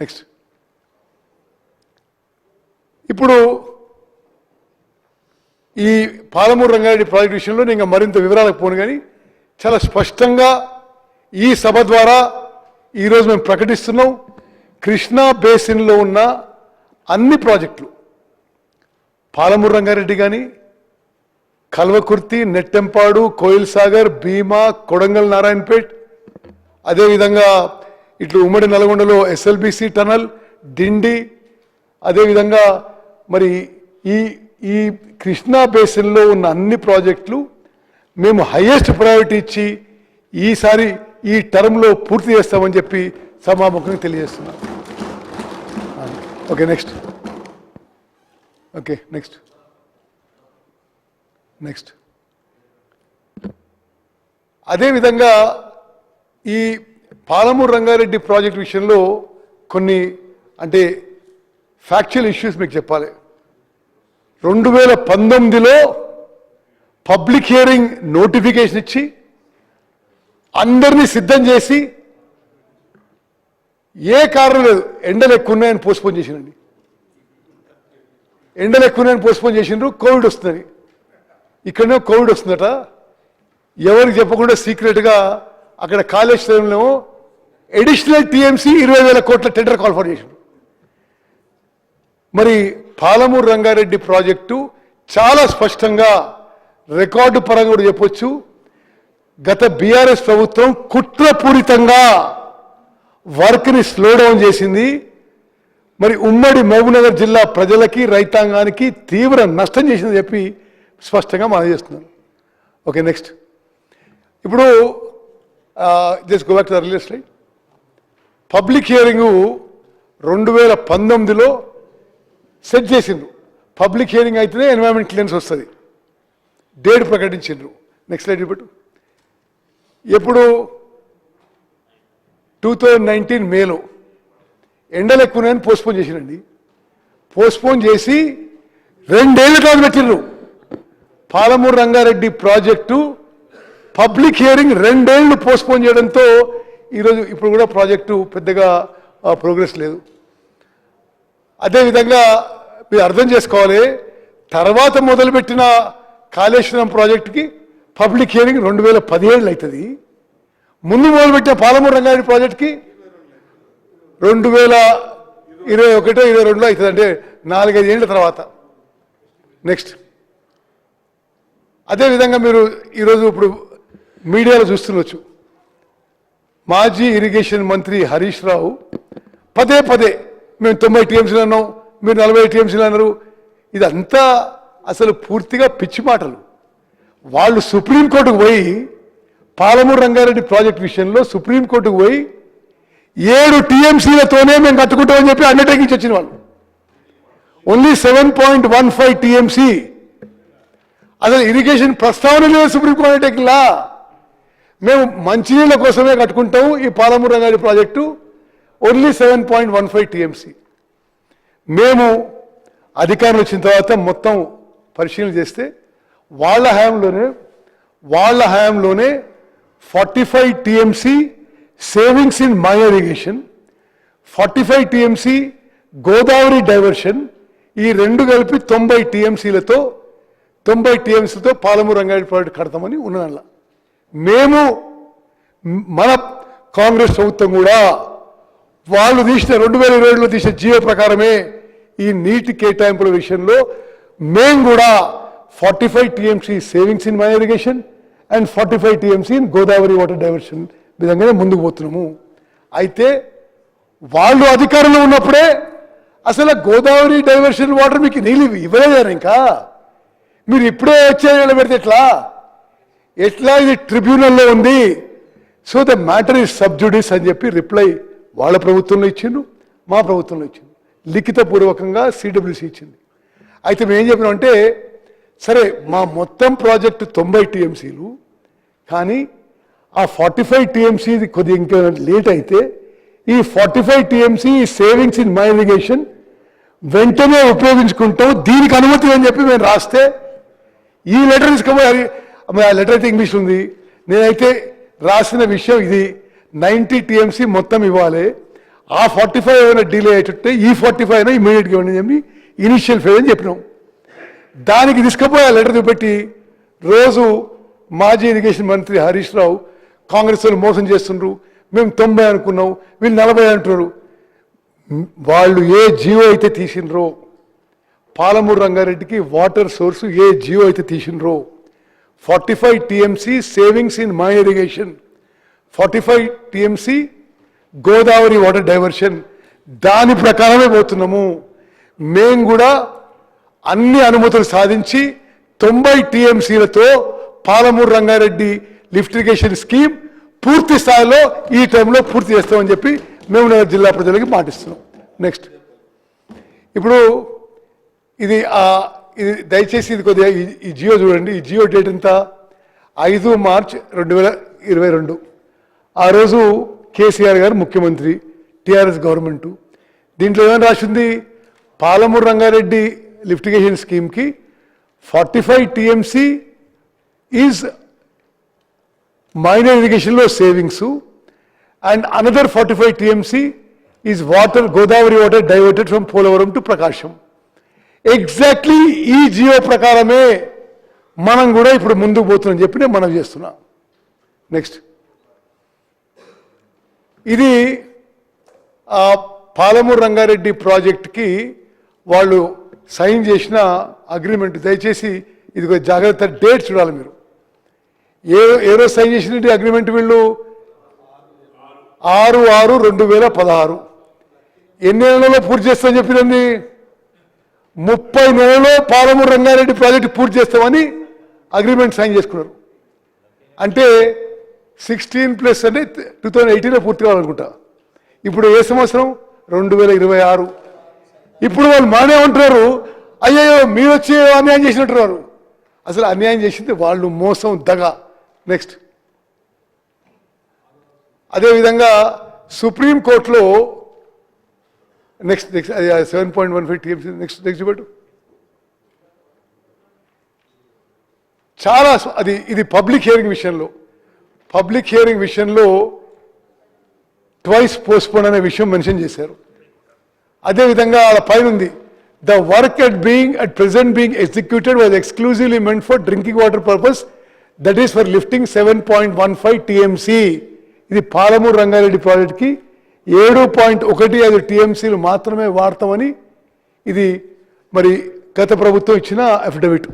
Next. ఇప్పుడు ఈ Palamuru Rangareddy project విషయంలో నేను మరింత వివరాలకు పోను, కానీ చాలా స్పష్టంగా ఈ సభ ద్వారా ఈరోజు మేము ప్రకటిస్తున్నాం, కృష్ణా బేసిన్లో ఉన్న అన్ని ప్రాజెక్టులు, పాలమూరు రంగారెడ్డి కానీ, కల్వకుర్తి, నెట్టెంపాడు, కోయిల్ సాగర్, భీమా, కొడంగల్, నారాయణపేట్, అదేవిధంగా ఇట్లు ఉమ్మడి నల్గొండలో ఎస్ఎల్బిసి టనల్, డిండి, అదేవిధంగా మరి ఈ కృష్ణా బేసిన్లో ఉన్న అన్ని ప్రాజెక్టులు మేము హైయెస్ట్ ప్రయారిటీ ఇచ్చి ఈసారి ఈ టర్మ్లో పూర్తి చేస్తామని చెప్పి సభాముఖంగా తెలియజేస్తున్నాం. Okay, next. Okay, next. Next. అదేవిధంగా ఈ పాలమూరు రంగారెడ్డి ప్రాజెక్ట్ విషయంలో కొన్ని అంటే ఫ్యాక్చువల్ ఇష్యూస్ మీకు చెప్పాలి. 2019లో పబ్లిక్ హియరింగ్ నోటిఫికేషన్ ఇచ్చి అందరినీ సిద్ధం చేసి ఏ కారణం లేదు, ఎండలు ఎక్కువ ఉన్నాయని పోస్ట్పోన్ చేసినండి. ఎండలు ఎక్కువ ఉన్నాయని పోస్ట్పోన్ చేసిండ్రు, కోవిడ్ వస్తుందని. ఇక్కడనే కోవిడ్ వస్తుందట, ఎవరికి చెప్పకుండా సీక్రెట్గా అక్కడ కాళేశ్వరంలో అడిషనల్ టీఎంసీ 20,000 కోట్ల టెండర్ కాల్ ఫర్ చేసిండ్రు. మరి పాలమూరు రంగారెడ్డి ప్రాజెక్టు చాలా స్పష్టంగా రికార్డు పరంగా కూడా చెప్పొచ్చు, గత బీఆర్ఎస్ ప్రభుత్వం కుట్రపూరితంగా వర్క్ని స్లో డౌన్ చేసింది. మరి ఉమ్మడి మహబూబ్నగర్ జిల్లా ప్రజలకి, రైతాంగానికి తీవ్ర నష్టం చేసిందని చెప్పి స్పష్టంగా మనం చేస్తున్నాం. Okay, next. ఇప్పుడు just go back to the earlier slide. Public hearing 2019లో సెట్ చేసిండ్రు. పబ్లిక్ హియరింగ్ అయితేనే ఎన్వైరన్మెంట్ క్లియరెన్స్ వస్తుంది, డేట్ ప్రకటించిండ్రు. నెక్స్ట్ స్లైడ్ ఇప్పుడు. ఎప్పుడు 2019 మేలో ఎండలు ఎక్కువని పోస్ట్పోన్ చేసినండి. పోస్ట్పోన్ చేసి 2 ఏళ్ళ కాదు పెట్టిండ్రు. Palamuru Rangareddy project public hearing 2 ఏళ్ళు పోస్ట్పోన్ చేయడంతో ఈరోజు ఇప్పుడు కూడా ప్రాజెక్టు పెద్దగా ప్రోగ్రెస్ లేదు. అదేవిధంగా మీరు అర్థం చేసుకోవాలి, తర్వాత మొదలుపెట్టిన కాళేశ్వరం ప్రాజెక్టుకి పబ్లిక్ హియరింగ్ 2017 అవుతుంది. ముందు మొదలుపెట్టిన పాలమూరు రంగారెడ్డి ప్రాజెక్టుకి 2021-22లో అవుతుంది, అంటే 4-5 ఏళ్ళ తర్వాత. నెక్స్ట్. అదేవిధంగా మీరు ఈరోజు ఇప్పుడు మీడియాలో చూస్తుండొచ్చు, మాజీ ఇరిగేషన్ మంత్రి హరీష్ రావు పదే పదే మేము 90 టీఎంసీలు అన్నాం, మీరు 40 టీఎంసీలు అన్నారు. ఇదంతా అసలు పూర్తిగా పిచ్చి మాటలు. వాళ్ళు సుప్రీంకోర్టుకు పోయి పాలమూరు రంగారెడ్డి ప్రాజెక్ట్ విషయంలో సుప్రీంకోర్టుకు పోయి 7 టీఎంసీలతోనే మేము కట్టుకుంటామని చెప్పి అండర్టేకింగ్ వచ్చిన వాళ్ళు. Only 7.15 TMC. అసలు ఇరిగేషన్ ప్రస్తావన లేదు సుప్రీంకోర్టు అండర్టేకింగ్లా. మేము మంచినీళ్ళ కోసమే కట్టుకుంటాము ఈ Palamuru Rangareddy project, only 7.15 TMC. మేము అధికారులు వచ్చిన తర్వాత మొత్తం పరిశీలన చేస్తే వాళ్ళ హయాంలోనే 45 TMC savings in minor irrigation, 45 TMC Godavari diversion, ఈ 2 కలిపి 90 టీఎంసీలతో పాలమూరు రంగారెడ్డి ప్రాజెక్టు కడతామని ఉన్నదల్లా. మేము మన కాంగ్రెస్ ప్రభుత్వం కూడా వాళ్ళు తీసిన 2020లో తీసిన జీవో ప్రకారమే ఈ నీటి కేటాయింపుల విషయంలో మేము కూడా 45 TMC savings in minor irrigation and 45 TMC in Godavari water diversion విధంగానే ముందుకు పోతున్నాము. అయితే వాళ్ళు అధికారంలో ఉన్నప్పుడే అసలు గోదావరి డైవర్షన్ వాటర్ మీకు నీళ్ళు ఇవ్వలేదారు. ఇంకా మీరు ఇప్పుడే వచ్చే పెడితే ఎట్లా ఇది ట్రిబ్యునల్లో ఉంది. So the matter is sub judice అని చెప్పి రిప్లై వాళ్ళ ప్రభుత్వంలో ఇచ్చిండు, మా ప్రభుత్వంలో ఇచ్చిండు, లిఖితపూర్వకంగా సిడబ్ల్యూసీ ఇచ్చింది. అయితే మేము ఏం చెప్పినామంటే, సరే మా మొత్తం ప్రాజెక్టు 90 టీఎంసీలు, కానీ ఆ 45 టీఎంసీ కొద్దిగా ఇంకా లేట్ అయితే ఈ 45 TMC savings in minor irrigation వెంటనే ఉపయోగించుకుంటాం, దీనికి అనుమతి అని చెప్పి మేము రాస్తే ఈ లెటర్ తీసుకోబోయి, ఆ లెటర్ అయితే ఇంగ్లీష్ ఉంది, నేనైతే రాసిన విషయం ఇది 90 టీఎంసీ మొత్తం ఇవ్వాలి, ఆ 45 ఏమైనా డిలే అయ్యేటట్టే ఈ 45 అయినా ఇమీడియట్గా ఇవ్వండి చెప్పి ఇనిషియల్ ఫేజ్ అని చెప్పినాం. దానికి తీసుకుపోయి ఆ లెటర్ చూపెట్టి రోజు మాజీ ఇరిగేషన్ మంత్రి హరీష్ రావు కాంగ్రెస్ వాళ్ళు మోసం చేస్తుండ్రు, మేము 90 అనుకున్నాం, వీళ్ళు 40 అంటున్నారు. వాళ్ళు ఏ జియో అయితే తీసిండ్రో, పాలమూరు రంగారెడ్డికి వాటర్ సోర్సు ఏ జియో అయితే తీసిండ్రో, 45 TMC savings in my irrigation, 45 TMC Godavari water diversion, దాని ప్రకారమే పోతున్నాము. మేము కూడా అన్ని అనుమతులు సాధించి 90 TMCలతో Palamuru Rangareddy lift irrigation scheme పూర్తి స్థాయిలో ఈ టైంలో పూర్తి చేస్తామని చెప్పి మేము జిల్లా ప్రజలకి మాటిస్తున్నాం. నెక్స్ట్, ఇప్పుడు ఇది దయచేసి ఇది కొద్దిగా ఈ జియో చూడండి. ఈ జియో డేట్ ఎంత? 5 మార్చ్ 2022. ఆ రోజు కేసీఆర్ గారు ముఖ్యమంత్రి, టీఆర్ఎస్ గవర్నమెంట్. దీంట్లో ఏమైనా రాసింది? పాలమూరు రంగారెడ్డి లిఫ్ట్ ఇరిగేషన్ స్కీమ్కి 45 TMC ఈజ్ మైనర్ ఇరిగేషన్లో savings and another 45 TMC is water Godavari water diverted from Polavaram to Prakasam. Exactly ఈ జియో ప్రకారమే మనం కూడా ఇప్పుడు ముందుకు పోతున్నాం చెప్పి నేను మనం చేస్తున్నా. నెక్స్ట్, ఇది పాలమూరు రంగారెడ్డి ప్రాజెక్ట్కి వాళ్ళు సైన్ చేసిన అగ్రిమెంట్. దయచేసి ఇది జాగ్రత్త డేట్ చూడాలి మీరు. ఏ రోజు సైన్ చేసిన అగ్రిమెంట్ వీళ్ళు? 6/6/2016. ఎన్ని నెలల్లో పూర్తి చేస్తామని చెప్పినండి? 30 నెలల్లో పాలమూరు రంగారెడ్డి ప్రాజెక్టు పూర్తి చేస్తామని అగ్రిమెంట్ సైన్ చేసుకున్నారు. అంటే 16+ అంటే 2018లో పూర్తి కావాలనుకుంటా. ఇప్పుడు ఏ సంవత్సరం? 2026. ఇప్పుడు వాళ్ళు మానేమంటున్నారు, అయ్యో మీరు వచ్చి అన్యాయం చేసినట్టున్నారు. అసలు అన్యాయం చేసింది వాళ్ళు, మోసం, దగ. నెక్స్ట్, అదేవిధంగా సుప్రీంకోర్టులో నెక్స్ట్ 7.15 TMC. నెక్స్ట్ పెట్టు. చాలా ఇది పబ్లిక్ హియరింగ్ విషయంలో ట్వైస్ పోస్ట్పోన్ అనే విషయం మెన్షన్ చేశారు. అదేవిధంగా వాళ్ళ పైన ఉంది, the work at present being executed was exclusively meant for drinking water purpose, that is for lifting 7.15 TMC. ఇది పాలమూరు రంగారెడ్డి ప్రాజెక్ట్కి 7.15 TMCలు మాత్రమే వాడతామని ఇది మరి గత ప్రభుత్వం ఇచ్చిన అఫిడవిట్.